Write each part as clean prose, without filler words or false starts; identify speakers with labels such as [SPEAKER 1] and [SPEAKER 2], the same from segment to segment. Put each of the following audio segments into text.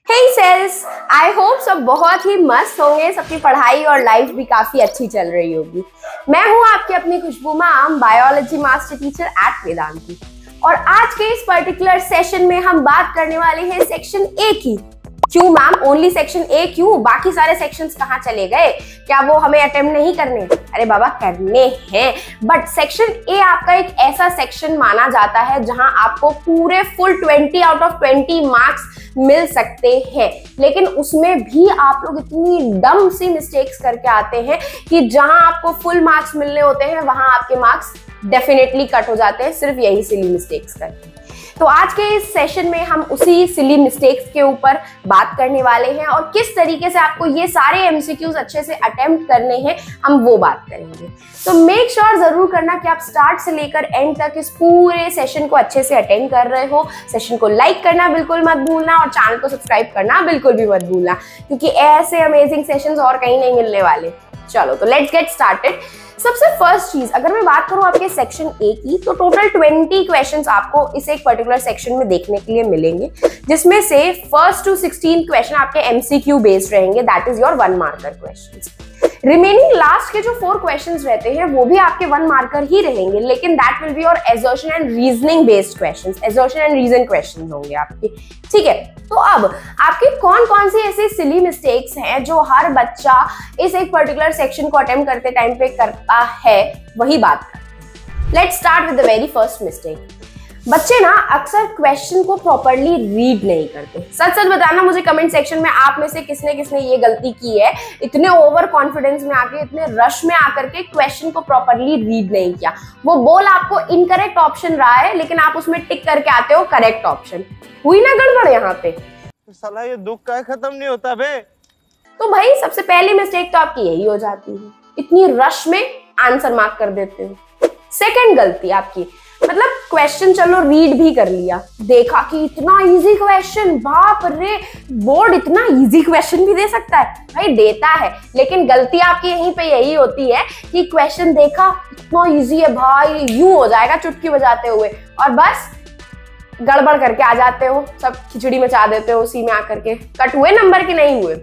[SPEAKER 1] Hey sales, I hope सब बहुत ही मस्त होंगे। सबकी पढ़ाई और लाइफ भी काफी अच्छी चल रही होगी। मैं हूँ आपकी अपनी Khushboo ma'am, biology master teacher at Vedantu. और आज के इस पर्टिकुलर सेशन में हम बात करने वाले हैं सेक्शन ए की। क्यों मैम, ओनली सेक्शन ए क्यों? बाकी सारे सेक्शंस कहाँ चले गए? क्या वो हमें अटेम्प्ट नहीं करने? अरे बाबा करने हैं, बट सेक्शन ए आपका एक ऐसा सेक्शन माना जाता है जहां आपको पूरे फुल 20 आउट ऑफ 20 मार्क्स मिल सकते हैं। लेकिन उसमें भी आप लोग इतनी डम सी मिस्टेक्स करके आते हैं कि जहां आपको फुल मार्क्स मिलने होते हैं वहां आपके मार्क्स डेफिनेटली कट हो जाते हैं, सिर्फ यही सिली मिस्टेक्स करके। तो आज के इस सेशन में हम उसी सिली मिस्टेक्स के ऊपर बात करने वाले हैं और किस तरीके से आपको ये सारे एमसीक्यूज अच्छे से अटेम्प्ट करने हैं, हम वो बात करेंगे। तो मेक श्योर जरूर करना कि आप स्टार्ट से लेकर एंड तक इस पूरे सेशन को अच्छे से अटेंड कर रहे हो। सेशन को लाइक करना बिल्कुल मत भूलना और चैनल को सब्सक्राइब करना बिल्कुल भी मत भूलना, क्योंकि ऐसे अमेजिंग सेशंस और कहीं नहीं मिलने वाले। चलो तो लेट्स गेट स्टार्टेड। सबसे फर्स्ट चीज, अगर मैं बात करूं आपके सेक्शन ए की, तो टोटल 20 क्वेश्चंस आपको इस एक पर्टिकुलर सेक्शन में देखने के लिए मिलेंगे, जिसमें से फर्स्ट टू 16 क्वेश्चन आपके एमसीक्यू बेस्ड रहेंगे, that is your 1 marker questions. Remaining last के जो 4 क्वेश्चंस रहते हैं वो भी आपके 1 मार्कर ही रहेंगे, लेकिन that will be your assertion and reasoning based questions, assertion and reason questions होंगे आपके। ठीक है, तो अब आपकी कौन कौन सी ऐसी सिली मिस्टेक्स हैं जो हर बच्चा इस एक पर्टिकुलर सेक्शन को अटेम्प्ट करते टाइम पे करता है, वही बात करते हैं। Let's start with the very first mistake. बच्चे ना अक्सर क्वेश्चन को प्रॉपर्ली रीड नहीं करते। सच सच बताना मुझे कमेंट सेक्शन में, आप में से किसने किसने ये गलती की है, इतने ओवर कॉन्फिडेंस में आके, इतने रश में आकर के क्वेश्चन को प्रॉपर्ली रीड नहीं किया। वो बोल आपको इनकरेक्ट ऑप्शन रहा है, लेकिन आप उसमें टिक करके आते हो करेक्ट ऑप्शन। हुई ना गड़बड़ यहाँ पे?
[SPEAKER 2] साला ये दुख का खत्म नहीं होता बे।
[SPEAKER 1] तो भाई सबसे पहली मिस्टेक तो आपकी यही हो जाती है, इतनी रश में आंसर मार्क कर देते हो। सेकंड गलती आपकी, मतलब क्वेश्चन चलो रीड भी कर लिया, देखा कि इतना इजी क्वेश्चन, बाप रे, बोर्ड इतना इजी क्वेश्चन भी दे सकता है। भाई देता है, लेकिन गलती आपकी यहीं पे यही होती है कि क्वेश्चन देखा इतना इजी है भाई, यूं हो जाएगा चुटकी बजाते हुए, और बस गड़बड़ करके आ जाते हो, सब खिचड़ी मचा देते हो उसी में आकर के। कट हुए नंबर के नहीं हुए।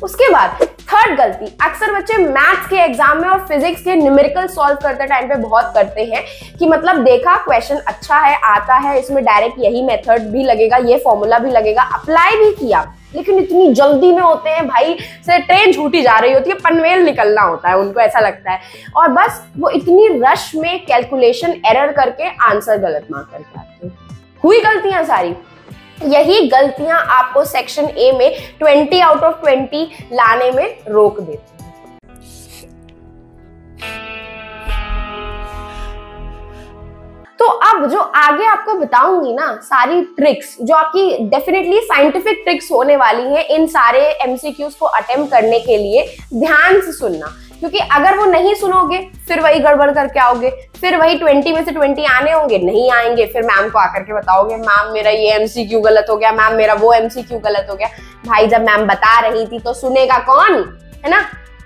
[SPEAKER 1] उसके बाद थर्ड गलती, अक्सर बच्चे मैथ्स के एग्जाम में और फिजिक्स के न्यूमेरिकल सॉल्व करते टाइम पे बहुत करते हैं कि मतलब देखा क्वेश्चन अच्छा है, आता है, इसमें डायरेक्ट यही मेथड भी लगेगा, ये फॉर्मूला भी लगेगा, अप्लाई भी किया, लेकिन इतनी जल्दी में होते हैं भाई, से ट्रेन छूटी जा रही होती है, पनवेल निकलना होता है उनको, ऐसा लगता है, और बस वो इतनी रश में कैलकुलेशन एरर करके आंसर गलत मार्क करके आते हैं। हुई गलतियां सारी। यही गलतियां आपको सेक्शन ए में 20 आउट ऑफ 20 लाने में रोक देती हैं। तो अब जो आगे आपको बताऊंगी ना सारी ट्रिक्स, जो आपकी डेफिनेटली साइंटिफिक ट्रिक्स होने वाली हैं इन सारे एमसीक्यूज को अटेम्प्ट करने के लिए, ध्यान से सुनना, क्योंकि अगर वो नहीं सुनोगे फिर वही गड़बड़ करके आओगे, फिर वही 20 में से 20 आने होंगे, नहीं आएंगे, फिर मैम को आकर के बताओगे मैम मेरा ये एमसीक्यू गलत हो गया, मैम मेरा वो एमसीक्यू गलत हो गया। भाई जब मैम बता रही थी तो सुनेगा कौन, है ना?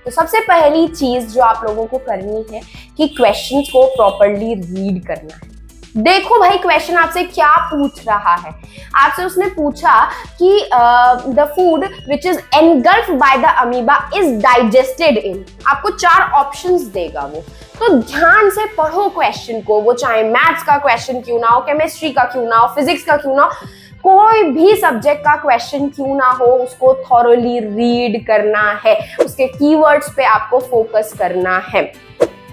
[SPEAKER 1] तो सबसे पहली चीज जो आप लोगों को करनी है कि क्वेश्चंस को प्रॉपर्ली रीड करना है। देखो भाई क्वेश्चन आपसे क्या पूछ रहा है। आपसे उसने पूछा कि the food which is engulfed by the amoeba is digested इन। आपको 4 ऑप्शंस देगा वो, तो ध्यान से पढ़ो क्वेश्चन को, वो चाहे मैथ्स का क्वेश्चन क्यों ना हो, केमिस्ट्री का क्यों ना हो, फिजिक्स का क्यों ना हो, कोई भी सब्जेक्ट का क्वेश्चन क्यों ना हो, उसको थॉरोली रीड करना है, उसके कीवर्ड्स पे आपको फोकस करना है।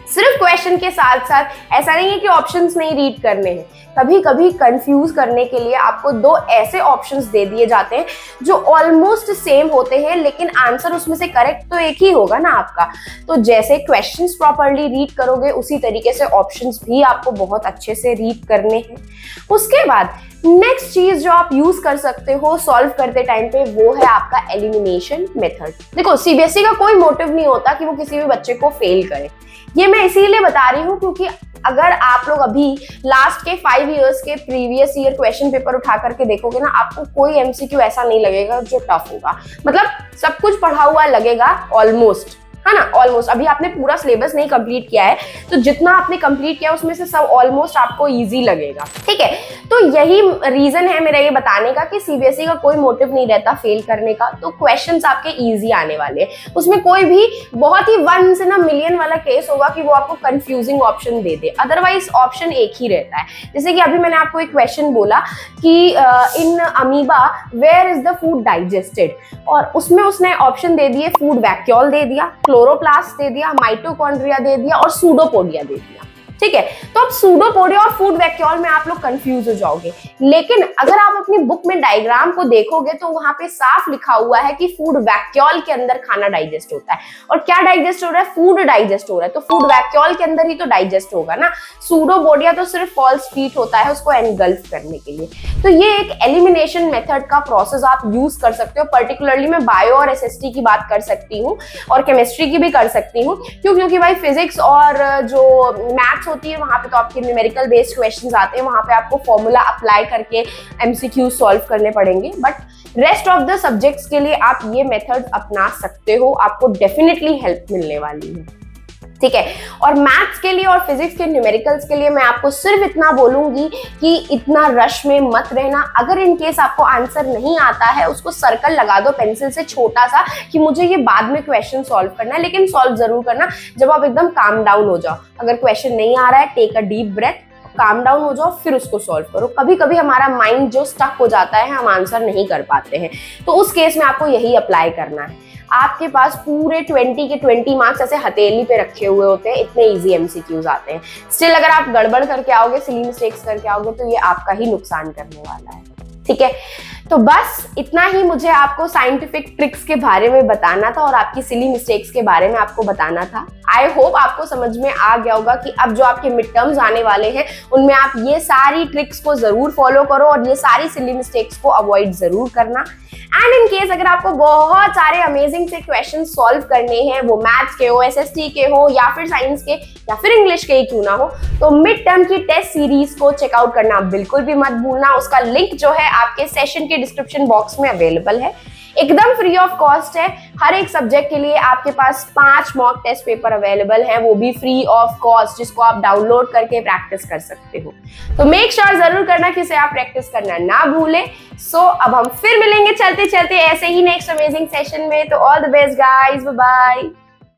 [SPEAKER 1] सिर्फ क्वेश्चन के साथ साथ ऐसा नहीं है कि ऑप्शंस नहीं रीड करने हैं, कभी कभी कंफ्यूज करने के लिए आपको 2 ऐसे ऑप्शंस दे दिए जाते हैं जो ऑलमोस्ट सेम होते हैं, लेकिन आंसर उसमें से करेक्ट तो एक ही होगा ना आपका। तो जैसे क्वेश्चंस प्रॉपर्ली रीड करोगे उसी तरीके से ऑप्शंस भी आपको बहुत अच्छे से रीड करने हैं। उसके बाद नेक्स्ट चीज जो आप यूज कर सकते हो सॉल्व करते टाइम पे, वो है आपका एलिमिनेशन मेथड। देखो सीबीएसई का कोई मोटिव नहीं होता कि वो किसी भी बच्चे को फेल करे, ये मैं इसीलिए बता रही हूँ क्योंकि अगर आप लोग अभी लास्ट के 5 इयर्स के प्रीवियस ईयर क्वेश्चन पेपर उठा करके देखोगे ना, आपको कोई एमसीक्यू ऐसा नहीं लगेगा जो टफ होगा। मतलब सब कुछ पढ़ा हुआ लगेगा ऑलमोस्ट, है ना, ऑलमोस्ट। अभी आपने पूरा सिलेबस नहीं कंप्लीट किया है, तो जितना आपने कंप्लीट किया उसमें से सब ऑलमोस्ट आपको इजी लगेगा, ठीक है। तो यही रीजन है मेरा ये बताने का कि सीबीएसई का कोई मोटिव नहीं रहता फेल करने का, तो क्वेश्चंस आपके इजी आने वाले हैं। उसमें कोई भी बहुत ही 1 in a million वाला केस होगा कि वो आपको कंफ्यूजिंग ऑप्शन दे दे, अदरवाइज ऑप्शन एक ही रहता है। जैसे कि अभी मैंने आपको एक क्वेश्चन बोला कि in amoeba where is the food digested, और उसमें उसने ऑप्शन दे दिए, फूड वैक्यूल दे दिया, क्लोरोप्लास्ट दे दिया, माइटोकॉन्ड्रिया दे दिया और सूडोपोडिया दे दिया, ठीक है। तो अब सूडोपोडिया और फूड वैक्यूल में आप लोग कंफ्यूज हो जाओगे, लेकिन अगर आप अपनी बुक में डायग्राम को देखोगे तो वहां पे साफ लिखा हुआ है कि फूड वैक्यूल के अंदर खाना डाइजेस्ट होता है। और क्या डाइजेस्ट हो रहा है? फूड डाइजेस्ट हो रहा है, तो फूड वैक्यूल के अंदर ही तो डाइजेस्ट होगा ना। सूडोपोडिया तो सिर्फ फॉल्स फीट होता है उसको एनगल्फ करने के लिए। तो ये एक एलिमिनेशन मेथड का प्रोसेस आप यूज कर सकते हो। पर्टिकुलरली मैं बायो और एसएसटी की बात कर सकती हूँ और केमिस्ट्री की भी कर सकती हूँ, क्योंकि भाई फिजिक्स और जो मैथ्स होती है वहां पे तो आपके न्यूमेरिकल बेस्ड क्वेश्चंस आते हैं, वहां पे आपको फॉर्मूला अप्लाई करके एमसीक्यू सॉल्व करने पड़ेंगे। But rest of the subjects के लिए आप ये मेथड अपना सकते हो, आपको डेफिनेटली हेल्प मिलने वाली है, ठीक है। और मैथ्स के लिए और फिजिक्स के न्यूमेरिकल्स के लिए मैं आपको सिर्फ इतना बोलूंगी कि इतना रश में मत रहना। अगर इन केस आपको आंसर नहीं आता है, उसको सर्कल लगा दो पेंसिल से छोटा सा कि मुझे ये बाद में क्वेश्चन सॉल्व करना है, लेकिन सॉल्व जरूर करना जब आप एकदम काम डाउन हो जाओ। अगर क्वेश्चन नहीं आ रहा है, take a deep breath, calm down हो जाओ, फिर उसको सॉल्व करो। कभी कभी हमारा माइंड जो स्टक हो जाता है, हम आंसर नहीं कर पाते हैं, तो उस केस में आपको यही अप्लाई करना है। आपके पास पूरे 20 के 20 मार्क्स ऐसे हथेली पे रखे हुए होते हैं, इतने इजी एमसीक्यूज आते हैं। स्टिल अगर आप गड़बड़ करके आओगे, सिली मिस्टेक्स करके आओगे, तो ये आपका ही नुकसान करने वाला है, ठीक है। तो बस इतना ही मुझे आपको साइंटिफिक ट्रिक्स के बारे में बताना था और आपकी सिली मिस्टेक्स के बारे में आपको बताना था। आई होप आपको समझ में आ गया होगा कि अब जो आपके मिड टर्म्स आने वाले हैं उनमें आप ये सारी ट्रिक्स को जरूर फॉलो करो और ये सारी सिली मिस्टेक्स को अवॉइड जरूर करना। एंड इन केस अगर आपको बहुत सारे अमेजिंग से क्वेश्चन सॉल्व करने हैं, वो मैथ्स के हो, एसएसटी के हो, या फिर साइंस के, या फिर इंग्लिश के ही क्यों ना हो, तो मिड टर्म की टेस्ट सीरीज को चेकआउट करना बिल्कुल भी मत भूलना। उसका लिंक जो है आपके सेशन के डिस्क्रिप्शन बॉक्स में अवेलेबल है, एकदम फ्री ऑफ कॉस्ट है। हर एक सब्जेक्ट के लिए आपके पास 5 मॉक टेस्ट पेपर अवेलेबल हैं, वो भी फ्री ऑफ कॉस्ट, जिसको आप डाउनलोड करके प्रैक्टिस कर सकते हो। तो मेक श्योर जरूर करना कि इसे आप प्रैक्टिस करना ना भूलें। सो अब हम फिर मिलेंगे चलते चलते ऐसे ही नेक्स्ट अमेजिंग सेशन में। तो all the best guys, bye bye.